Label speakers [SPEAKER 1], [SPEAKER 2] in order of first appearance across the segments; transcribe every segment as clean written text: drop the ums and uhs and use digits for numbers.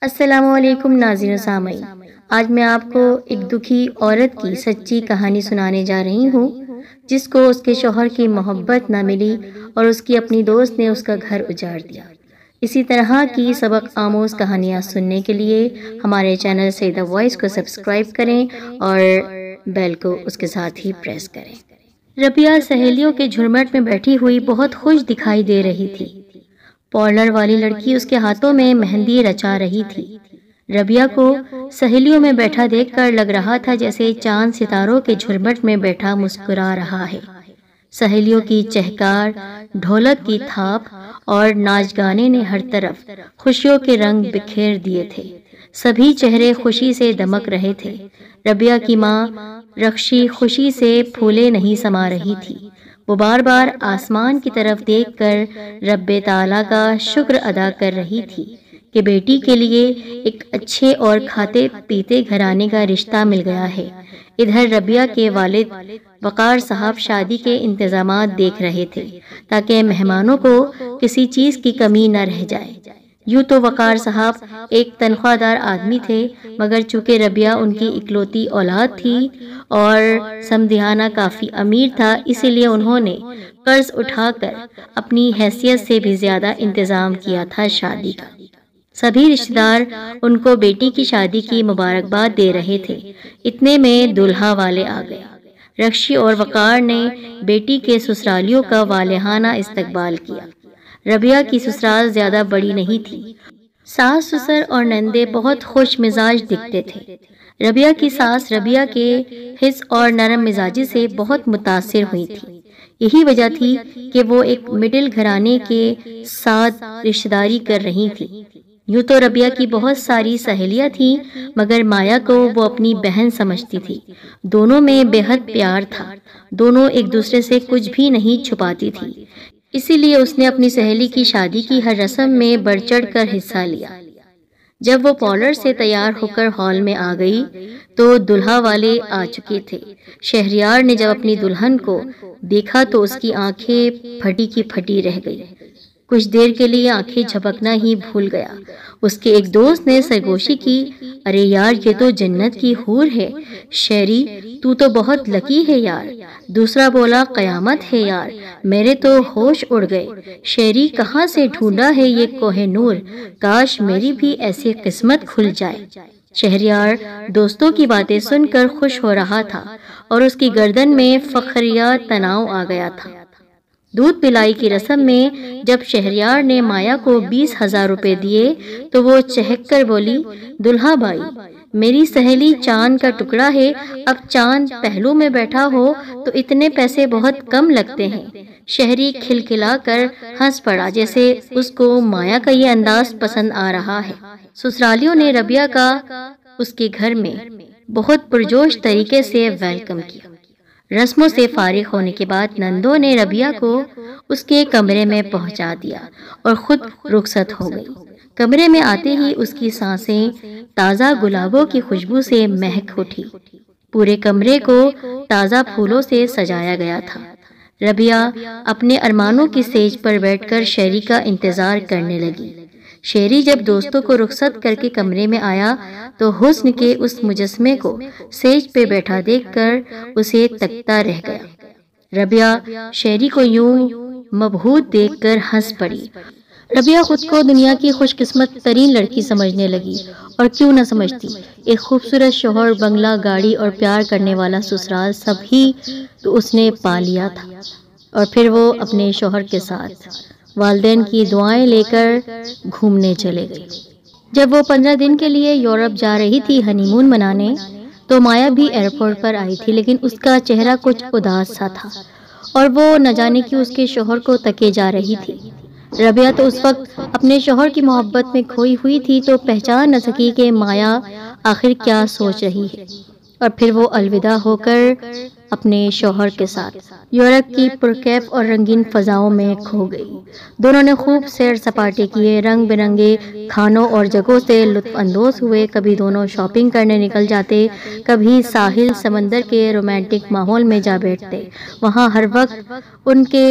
[SPEAKER 1] السلام علیکم ناظرین و سامعین، آج میں آپ کو ایک دکھی عورت کی سچی کہانی سنانے جا رہی ہوں جس کو اس کے شوہر کی محبت نہ ملی اور اس کی اپنی دوست نے اس کا گھر اجاڑ دیا۔ اسی طرح کی سبق آموز کہانیاں سننے کے لیے ہمارے چینل سے دا وائس کو سبسکرائب کریں اور بیل کو اس کے ساتھ ہی پریس کریں۔ ربیہ سہیلیوں کے جھرمٹ میں بیٹھی ہوئی بہت خوش دکھائی دے رہی تھی۔ پارلر والی لڑکی اس کے ہاتھوں میں مہندی رچا رہی تھی۔ ربیہ کو سہیلیوں میں بیٹھا دیکھ کر لگ رہا تھا جیسے چاند ستاروں کے جھرمٹ میں بیٹھا مسکرا رہا ہے۔ سہیلیوں کی چہکار، ڈھولک کی تھاپ اور ناچ گانے نے ہر طرف خوشیوں کے رنگ بکھیر دیے تھے۔ سبھی چہرے خوشی سے دمک رہے تھے۔ ربیہ کی ماں رخشی خوشی سے پھولے نہیں سما رہی تھی۔ وہ بار بار آسمان کی طرف دیکھ کر رب تعالیٰ کا شکر ادا کر رہی تھی کہ بیٹی کے لیے ایک اچھے اور کھاتے پیتے گھرانے کا رشتہ مل گیا ہے۔ ادھر ربیہ کے والد وقار صاحب شادی کے انتظامات دیکھ رہے تھے تاکہ مہمانوں کو کسی چیز کی کمی نہ رہ جائے۔ یوں تو وقار صاحب ایک تنخواہ دار آدمی تھے، مگر چونکہ ربیہ ان کی اکلوتی اولاد تھی اور سمدھیانہ کافی امیر تھا، اسی لیے انہوں نے قرض اٹھا کر اپنی حیثیت سے بھی زیادہ انتظام کیا تھا شادی کا۔ سبھی رشتہ دار ان کو بیٹی کی شادی کی مبارکباد دے رہے تھے۔ اتنے میں دولہا والے آ گئے۔ رخشی اور وقار نے بیٹی کے سسرالیوں کا والہانہ استقبال کیا۔ ربیہ کی سسرال زیادہ بڑی نہیں تھی۔ ساس سسر اور نندے بہت خوش مزاج دکھتے تھے۔ ربیہ کی ساس ربیہ کے حس اور نرم مزاجی سے بہت متاثر ہوئی تھی۔ یہی وجہ تھی کہ وہ ایک مڈل گھرانے کے ساتھ رشتہ داری کر رہی تھی۔ یوں تو ربیہ کی بہت ساری سہیلیاں تھیں، مگر مایا کو وہ اپنی بہن سمجھتی تھی۔ دونوں میں بے حد پیار تھا۔ دونوں ایک دوسرے سے کچھ بھی نہیں چھپاتی تھی۔ اسی لیے اس نے اپنی سہیلی کی شادی کی ہر رسم میں بڑھ چڑھ کر حصہ لیا۔ جب وہ پارلر سے تیار ہو کر ہال میں آ گئی تو دولہا والے آ چکے تھے۔ شہریار نے جب اپنی دلہن کو دیکھا تو اس کی آنکھیں پھٹی کی پھٹی رہ گئی۔ کچھ دیر کے لیے آنکھیں جھپکنا ہی بھول گیا۔ اس کے ایک دوست نے سرگوشی کی، ارے یار یہ تو جنت کی حور ہے، شہری تو بہت لکی ہے یار۔ دوسرا بولا، قیامت ہے یار، میرے تو ہوش اڑ گئے، شہری کہاں سے ڈھونڈا ہے یہ کوہ نور، کاش میری بھی ایسی قسمت کھل جائے۔ شہریار دوستوں کی باتیں سن کر خوش ہو رہا تھا اور اس کی گردن میں فخریہ تناؤ آ گیا تھا۔ دودھ پلائی کی رسم میں جب شہریار نے مایا کو 20,000 روپے دیے تو وہ چہک کر بولی، دولہا بھائی، میری سہیلی چاند کا ٹکڑا ہے، اب چاند پہلو میں بیٹھا ہو تو اتنے پیسے بہت کم لگتے ہیں۔ شہری کھلکھلا کر ہنس پڑا جیسے اس کو مایا کا یہ انداز پسند آ رہا ہے۔ سسرالیوں نے ربیہ کا اس کے گھر میں بہت پرجوش طریقے سے ویلکم کیا۔ رسموں سے فارغ ہونے کے بعد نندوں نے ربیہ کو اس کے کمرے میں پہنچا دیا اور خود رخصت ہو گئی۔ کمرے میں آتے ہی اس کی سانسیں تازہ گلابوں کی خوشبو سے مہک اٹھی۔ پورے کمرے کو تازہ پھولوں سے سجایا گیا تھا۔ ربیہ اپنے ارمانوں کی سیج پر بیٹھ کر شہری کا انتظار کرنے لگی۔ شہری جب دوستوں کو رخصت کر کے کمرے میں آیا تو حسن کے اس مجسمے کو سیج پہ بیٹھا دیکھ کر اسے تکتا رہ گیا۔ ربیہ شہری کو یوں مبہوت دیکھ کر ہنس پڑی۔ ربیہ خود کو دنیا کی خوش قسمت ترین لڑکی سمجھنے لگی، اور کیوں نہ سمجھتی، ایک خوبصورت شوہر، بنگلہ، گاڑی اور پیار کرنے والا سسرال سب ہی تو اس نے پا لیا تھا۔ اور پھر وہ اپنے شوہر کے ساتھ والدین کی دعائیں لے کر گھومنے چلے گئے۔ جب وہ 15 دن کے لیے یورپ جا رہی تھی ہنی مون منانے تو مایا بھی ایئرپورٹ پر آئی تھی، لیکن اس کا چہرہ کچھ اداس سا تھا اور وہ نہ جانے کیوں اس کے شوہر کو تکے جا رہی تھی۔ ربیہ تو اس وقت اپنے شوہر کی محبت میں کھوئی ہوئی تھی تو پہچان نہ سکی کہ مایا آخر کیا سوچ رہی ہے، اور پھر وہ الوداع ہو کر اپنے شوہر کے ساتھ یورپ کی پرکیف اور رنگین فضاؤں میں کھو گئی۔ دونوں نے خوب سیر سپاٹے کیے، رنگ برنگے کھانوں اور جگہوں سے لطف اندوز ہوئے۔ کبھی دونوں شاپنگ کرنے نکل جاتے، کبھی ساحل سمندر کے رومانٹک ماحول میں جا بیٹھتے۔ وہاں ہر وقت ان کے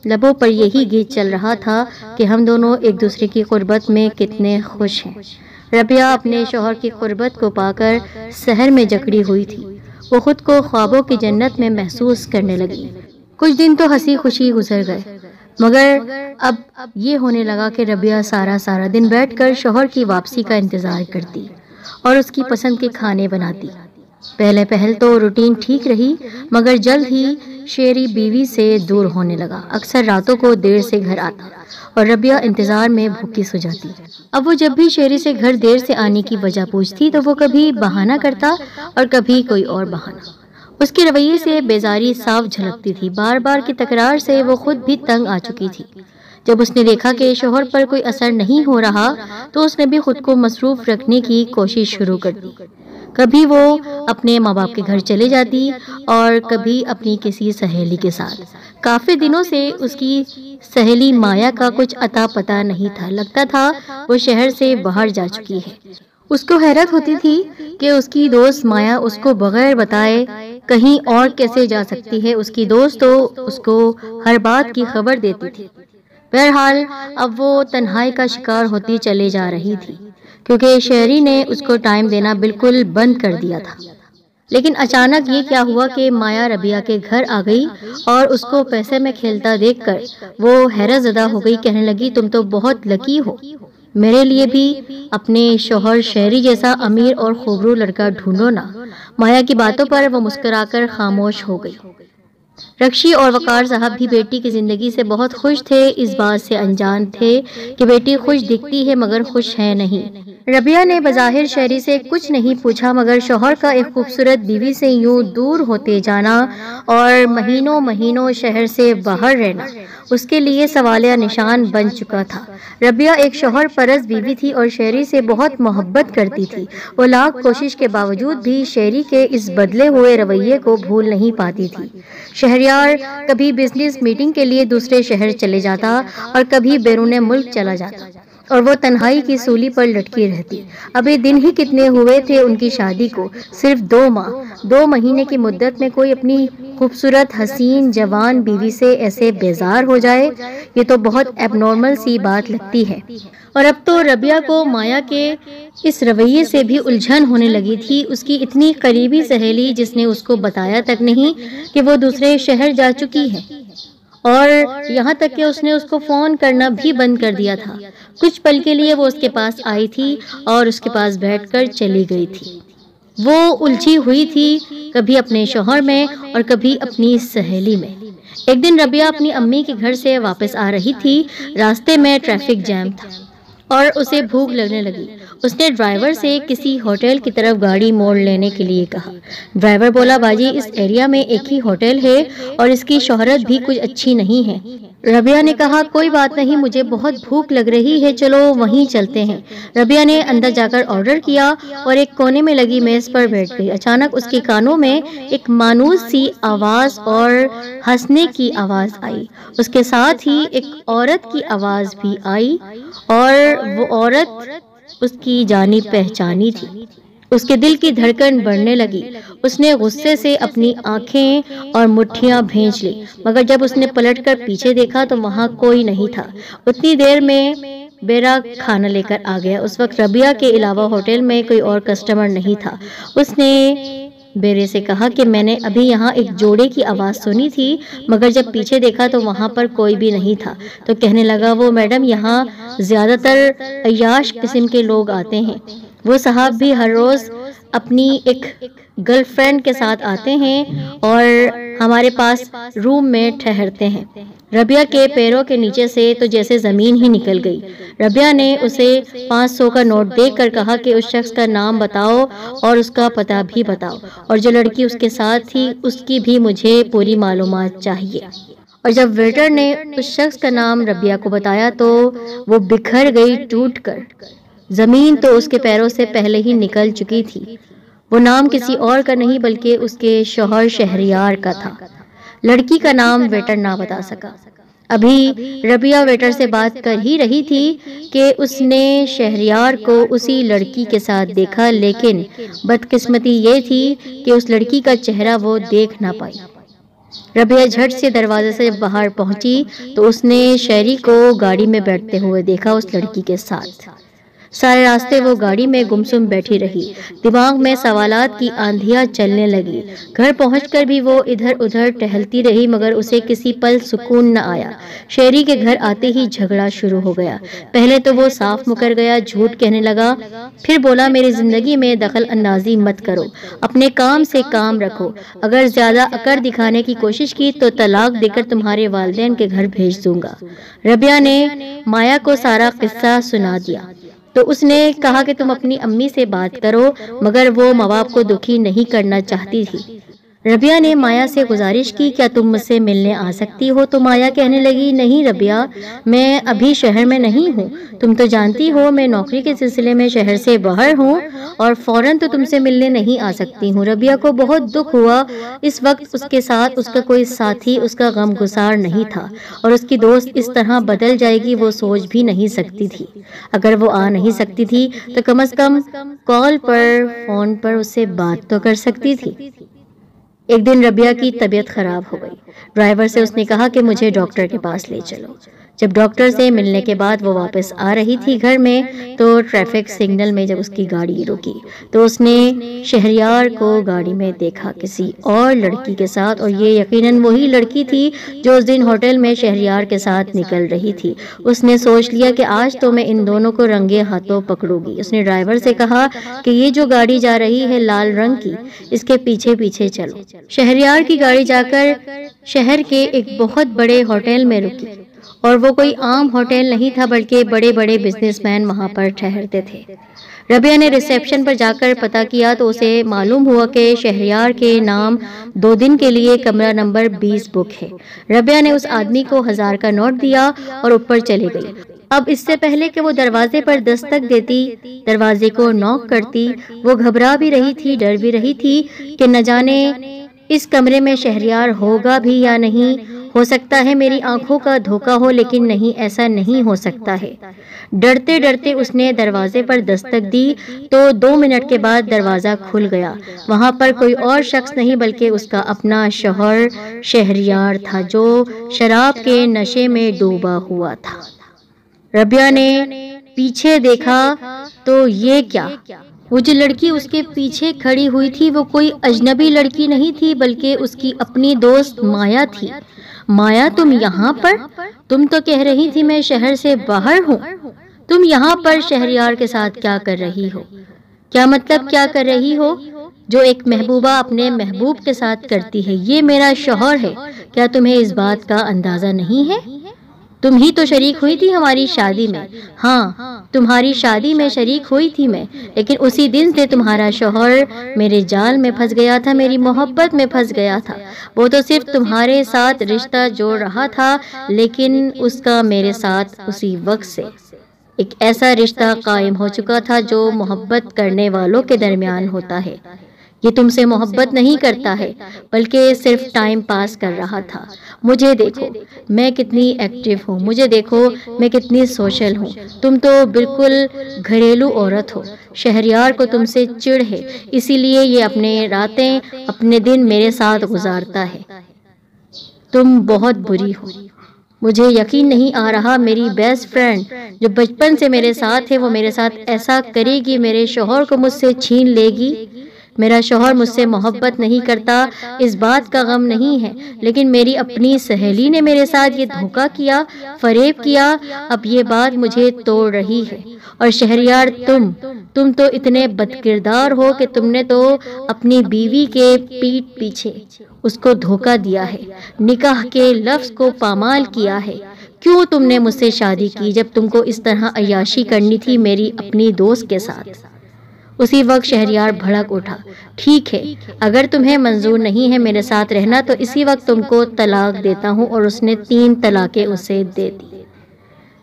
[SPEAKER 1] لبوں پر یہی گیت چل رہا تھا کہ ہم دونوں ایک دوسرے کی قربت میں کتنے خوش ہیں۔ ربیہ اپنے شوہر کی قربت کو پا کر سحر میں جکڑی ہوئی تھی۔ وہ خود کو خوابوں کی جنت میں محسوس کرنے لگی۔ کچھ دن تو ہنسی خوشی گزر گئے، مگر اب یہ ہونے لگا کہ ربیہ سارا دن بیٹھ کر شوہر کی واپسی کا انتظار کرتی اور اس کی پسند کے کھانے بناتی۔ پہل تو روٹین ٹھیک رہی، مگر جلد ہی شیری بیوی سے دور ہونے لگا۔ اکثر راتوں کو دیر سے گھر آتا اور ربیہ انتظار میں بھوکی سو جاتی۔ اب وہ جب بھی شیری سے گھر دیر سے آنے کی وجہ پوچھتی تو وہ کبھی بہانہ کرتا اور کبھی کوئی اور بہانہ۔ اس کے رویے سے بیزاری صاف جھلکتی تھی۔ بار بار کی تکرار سے وہ خود بھی تنگ آ چکی تھی۔ جب اس نے دیکھا کہ شوہر پر کوئی اثر نہیں ہو رہا تو اس نے بھی خود کو مصروف رکھنے کی کوشش شروع کر دی۔ کبھی وہ اپنے ماں باپ کے گھر چلے جاتی اور کبھی اپنی کسی سہیلی کے ساتھ۔ کافی دنوں سے اس کی سہیلی مایا کا کچھ اتا پتا نہیں تھا۔ لگتا تھا وہ شہر سے باہر جا چکی ہے۔ اس کو حیرت ہوتی تھی کہ اس کی دوست مایا اس کو بغیر بتائے کہیں اور کیسے جا سکتی ہے۔ اس کی دوست تو اس کو ہر بات کی خبر دیتی تھی۔ بہرحال اب وہ تنہائی کا شکار ہوتی چلے جا رہی تھی، کیونکہ شہری نے اس کو ٹائم دینا بالکل بند کر دیا تھا۔ لیکن اچانک یہ کیا ہوا کہ مایا ربیہ کے گھر آ گئی اور اس کو پیسے میں کھیلتا دیکھ کر وہ حیرت زدہ ہو گئی۔ کہنے لگی، تم تو بہت لکی ہو، میرے لیے بھی اپنے شوہر شہری جیسا امیر اور خوبرو لڑکا ڈھونڈو نا۔ مایا کی باتوں پر وہ مسکرا کر خاموش ہو گئی۔ رکشی اور وقار صاحب بھی بیٹی کی زندگی سے بہت خوش تھے۔ اس بات سے انجان تھے کہ بیٹی خوش دکھتی ہے مگر خوش ہے نہیں۔ ربیہ نے بظاہر شہری سے کچھ نہیں پوچھا، مگر شوہر کا ایک خوبصورت بیوی سے یوں دور ہوتے جانا اور مہینوں شہر سے باہر رہنا اس کے لیے سوالیہ نشان بن چکا تھا۔ ربیہ ایک شوہر پرست بیوی تھی اور شہری سے بہت محبت کرتی تھی۔ وہ لاکھ کوشش کے باوجود بھی شہری کے اس بدلے ہوئے رویے کو بھول نہیں پاتی تھی۔ شہریار کبھی بزنس میٹنگ کے لیے دوسرے شہر چلے جاتا اور کبھی بیرون ملک چلا جاتا اور وہ تنہائی کی سولی پر لٹکی رہتی۔ ابھی دن ہی کتنے ہوئے تھے ان کی شادی کو، صرف 2 مہینے کی مدت میں کوئی اپنی خوبصورت حسین جوان بیوی سے ایسے بیزار ہو جائے، یہ تو بہت ایب نارمل سی بات لگتی ہے۔ اور اب تو ربیہ کو مایا کے اس رویے سے بھی الجھن ہونے لگی تھی۔ اس کی اتنی قریبی سہیلی جس نے اس کو بتایا تک نہیں کہ وہ دوسرے شہر جا چکی ہے، اور یہاں تک کہ اس نے اس کو فون کرنا بھی بند کر دیا تھا۔ کچھ پل کے لیے وہ اس کے پاس آئی تھی اور اس کے پاس بیٹھ کر چلی گئی تھی۔ وہ الجھی ہوئی تھی، کبھی اپنے شوہر میں اور کبھی اپنی سہیلی میں۔ ایک دن ربیہ اپنی امی کے گھر سے واپس آ رہی تھی۔ راستے میں ٹریفک جام تھا اور اسے بھوک لگنے لگی۔ اس نے ڈرائیور سے کسی ہوٹل کی طرف گاڑی موڑ لینے کے لیے کہا۔ ڈرائیور بولا، باجی اس ایریا میں ایک ہی ہوٹل ہے اور اس کی شہرت بھی کچھ اچھی نہیں ہے۔ ربیہ نے کہا، کوئی بات نہیں، مجھے بہت بھوک لگ رہی ہے، چلو وہیں چلتے ہیں۔ ربیہ نے اندر جا کر آرڈر کیا اور ایک کونے میں لگی میز پر بیٹھ گئی۔ اچانک اس کے کانوں میں ایک مانوس سی آواز اور ہنسنے کی آواز آئی۔ اس کے ساتھ ہی ایک عورت کی آواز بھی آئی اور وہ عورت اس کی جانب پہچانی تھی۔ اس کے دل کی دھڑکن بڑھنے لگی۔ اس نے غصے سے اپنی آنکھیں اور مٹھیاں بھینچ لی، مگر جب اس نے پلٹ کر پیچھے دیکھا تو وہاں کوئی نہیں تھا۔ اتنی دیر میں بیرا کھانا لے کر آ گیا۔ اس وقت ربیہ کے علاوہ ہوٹل میں کوئی اور کسٹمر نہیں تھا۔ اس نے بیرے سے کہا کہ میں نے ابھی یہاں ایک جوڑے کی آواز سنی تھی، مگر جب پیچھے دیکھا تو وہاں پر کوئی بھی نہیں تھا۔ تو کہنے لگا، وہ میڈم یہاں زیادہ تر عیاش قسم کے لوگ آتے ہیں، وہ صاحب بھی ہر روز اپنی ایک گرل فرینڈ کے ساتھ آتے ہیں اور ہمارے پاس روم میں ٹھہرتے ہیں۔ ربیہ کے پیروں کے نیچے سے تو جیسے زمین ہی نکل گئی۔ ربیہ نے اسے 500 کا نوٹ دے کر کہا کہ اس شخص کا نام بتاؤ اور اس کا پتہ بھی بتاؤ، اور جو لڑکی اس کے ساتھ تھی اس کی بھی مجھے پوری معلومات چاہیے۔ اور جب ویٹر نے اس شخص کا نام ربیہ کو بتایا تو وہ بکھر گئی ٹوٹ کر۔ زمین تو اس کے پیروں سے پہلے ہی نکل چکی تھی۔ وہ نام کسی اور کا نہیں بلکہ اس کے شوہر شہریار کا تھا۔ لڑکی کا نام ویٹر نہ بتا سکا۔ ابھی ربیہ ویٹر سے بات کر ہی رہی تھی کہ اس نے شہریار کو اسی لڑکی کے ساتھ دیکھا، لیکن بدقسمتی یہ تھی کہ اس لڑکی کا چہرہ وہ دیکھ نہ پائی۔ ربیہ جھٹ سے دروازے سے باہر پہنچی تو اس نے شہری کو گاڑی میں بیٹھتے ہوئے دیکھا اس لڑکی کے ساتھ۔ سارے راستے وہ گاڑی میں گمسم بیٹھی رہی، دماغ میں سوالات کی آندھیاں چلنے لگی۔ گھر پہنچ کر بھی وہ ادھر ادھر ٹہلتی رہی مگر اسے کسی پل سکون نہ آیا۔ شہری کے گھر آتے ہی جھگڑا شروع ہو گیا۔ پہلے تو وہ صاف مکر گیا، جھوٹ کہنے لگا، پھر بولا میری زندگی میں دخل اندازی مت کرو، اپنے کام سے کام رکھو، اگر زیادہ اکڑ دکھانے کی کوشش کی تو طلاق دے کر تمہارے والدین کے گھر بھیج دوں گا۔ ربیہ نے مایا کو سارا قصہ سنا دیا تو اس نے کہا کہ تم اپنی امی سے بات کرو، مگر وہ ماں باپ کو دکھی نہیں کرنا چاہتی تھی۔ ربیہ نے مایا سے گزارش کی، کیا تم مجھ سے ملنے آ سکتی ہو؟ تو مایا کہنے لگی، نہیں ربیہ، میں ابھی شہر میں نہیں ہوں، تم تو جانتی ہو میں نوکری کے سلسلے میں شہر سے باہر ہوں اور فوراً تو تم سے ملنے نہیں آ سکتی ہوں۔ ربیہ کو بہت دکھ ہوا، اس وقت اس کے ساتھ اس کا کوئی ساتھی اس کا غم گسار نہیں تھا اور اس کی دوست اس طرح بدل جائے گی وہ سوچ بھی نہیں سکتی تھی۔ اگر وہ آ نہیں سکتی تھی تو کم از کم کال پر فون پر اس سے بات تو کر سکتی تھی۔ ایک دن ربیہ کی طبیعت خراب ہو گئی۔ ڈرائیور سے اس نے کہا کہ مجھے ڈاکٹر کے پاس لے چلو۔ جب ڈاکٹر سے ملنے کے بعد وہ واپس آ رہی تھی گھر میں تو ٹریفک سگنل میں جب اس کی گاڑی رکی تو اس نے شہریار کو گاڑی میں دیکھا کسی اور لڑکی کے ساتھ، اور یہ یقیناً وہی لڑکی تھی جو اس دن ہوٹل میں شہریار کے ساتھ نکل رہی تھی۔ اس نے سوچ لیا کہ آج تو میں ان دونوں کو رنگے ہاتھوں پکڑوں گی۔ اس نے ڈرائیور سے کہا کہ یہ جو گاڑی جا رہی ہے لال رنگ کی، اس کے پیچھے پیچھے چلو۔ شہریار کی گاڑی جا کر شہر کے ایک بہت بڑے ہوٹل میں رکی، اور وہ کوئی عام ہوٹل نہیں تھا بلکہ بڑے بڑے بزنس مین وہاں پر ٹھہرتے تھے۔ ربیہ نے ریسیپشن پر جا کر پتہ کیا تو اسے معلوم ہوا کہ شہریار کے نام 2 دن کے لیے کمرہ نمبر 20 بک ہے۔ ربیہ نے اس آدمی کو 1000 کا نوٹ دیا اور اوپر چلی گئی۔ اب اس سے پہلے کہ وہ دروازے پر دستک دیتی، دروازے کو نوک کرتی، وہ گھبرا بھی رہی تھی، ڈر بھی رہی تھی کہ نہ جانے اس کمرے میں شہریار ہوگا بھی یا نہیں، ہو سکتا ہے میری آنکھوں کا دھوکہ ہو، لیکن نہیں، ایسا نہیں ہو سکتا ہے۔ ڈرتے ڈرتے اس نے دروازے پر دستک دی تو 2 منٹ کے بعد دروازہ کھل گیا۔ وہاں پر کوئی اور شخص نہیں بلکہ اس کا اپنا شوہر شہریار تھا جو شراب کے نشے میں ڈوبا ہوا تھا۔ ربیہ نے پیچھے دیکھا تو یہ کیا؟ وہ جو لڑکی اس کے پیچھے کھڑی ہوئی تھی وہ کوئی اجنبی لڑکی نہیں تھی بلکہ اس کی اپنی دوست مایا تھی۔ مایا، تم یہاں پر؟ تم تو کہہ رہی تھی میں شہر سے باہر ہوں، تم یہاں پر شہریار کے ساتھ کیا کر رہی ہو؟ کیا مطلب کیا کر رہی ہو؟ جو ایک محبوبہ اپنے محبوب کے ساتھ کرتی ہے، یہ میرا شوہر ہے، کیا تمہیں اس بات کا اندازہ نہیں ہے؟ تم ہی تو شریک ہوئی تھی ہماری شادی میں۔ ہاں، تمہاری شادی میں شریک ہوئی تھی میں، لیکن اسی دن سے تمہارا شوہر میرے جال میں پھنس گیا تھا، میری محبت میں پھنس گیا تھا۔ وہ تو صرف تمہارے ساتھ رشتہ جوڑ رہا تھا، لیکن اس کا میرے ساتھ اسی وقت سے ایک ایسا رشتہ قائم ہو چکا تھا جو محبت کرنے والوں کے درمیان ہوتا ہے۔ یہ تم سے محبت نہیں کرتا ہے بلکہ صرف ٹائم پاس کر رہا تھا۔ مجھے دیکھو میں کتنی ایکٹیو ہوں، مجھے دیکھو میں کتنی سوشل ہوں، تم تو بالکل گھریلو عورت ہو۔ شہریار کو تم سے چڑ ہے، اسی لیے یہ اپنے راتیں اپنے دن میرے ساتھ گزارتا ہے۔ تم بہت بری ہو، مجھے یقین نہیں آ رہا میری بیسٹ فرینڈ جو بچپن سے میرے ساتھ ہے وہ میرے ساتھ ایسا کرے گی، میرے شوہر کو مجھ سے چھین لے گی۔ میرا شوہر مجھ سے محبت نہیں کرتا، اس بات کا غم نہیں ہے، لیکن میری اپنی سہیلی نے میرے ساتھ یہ دھوکہ کیا، فریب کیا، اب یہ بات مجھے توڑ رہی ہے۔ اور شہریار، تم تو اتنے بد کردار ہو کہ تم نے تو اپنی بیوی کے پیٹھ پیچھے اس کو دھوکہ دیا ہے، نکاح کے لفظ کو پامال کیا ہے۔ کیوں تم نے مجھ سے شادی کی جب تم کو اس طرح عیاشی کرنی تھی میری اپنی دوست کے ساتھ؟ اسی وقت شہریار بھڑک اٹھا، ٹھیک ہے، اگر تمہیں منظور نہیں ہے میرے ساتھ رہنا تو اسی وقت تم کو طلاق دیتا ہوں، اور اس نے 3 طلاقیں اسے دے دی۔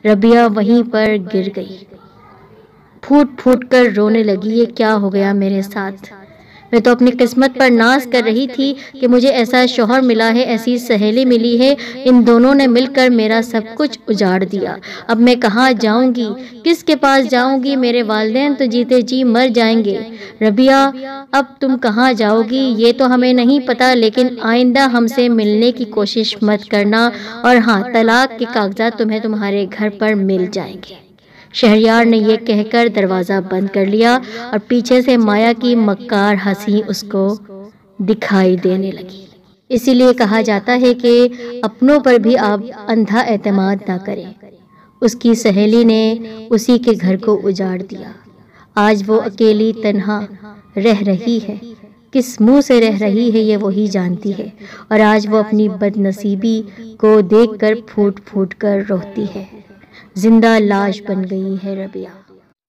[SPEAKER 1] ربیہ وہیں پر گر گئی، پھوٹ پھوٹ کر رونے لگی، یہ کیا ہو گیا میرے ساتھ؟ میں تو اپنی قسمت پر ناز کر رہی تھی کہ مجھے ایسا شوہر ملا ہے، ایسی سہیلی ملی ہے، ان دونوں نے مل کر میرا سب کچھ اجاڑ دیا۔ اب میں کہاں جاؤں گی، کس کے پاس جاؤں گی؟ میرے والدین تو جیتے جی مر جائیں گے۔ ربیہ، اب تم کہاں جاؤ گی یہ تو ہمیں نہیں پتا، لیکن آئندہ ہم سے ملنے کی کوشش مت کرنا، اور ہاں، طلاق کے کاغذات تمہیں تمہارے گھر پر مل جائیں گے۔ شہریار نے یہ کہہ کر دروازہ بند کر لیا اور پیچھے سے مایا کی مکار ہنسی اس کو دکھائی دینے لگی۔ اسی لیے کہا جاتا ہے کہ اپنوں پر بھی آپ اندھا اعتماد نہ کریں۔ اس کی سہیلی نے اسی کے گھر کو اجاڑ دیا۔ آج وہ اکیلی تنہا رہ رہی ہے، کس منہ سے رہ رہی ہے یہ وہی جانتی ہے، اور آج وہ اپنی بد نصیبی کو دیکھ کر پھوٹ پھوٹ کر روتی ہے۔ زندہ لاش بن گئی ہے ربیہ۔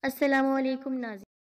[SPEAKER 1] السلام علیکم ناظرین۔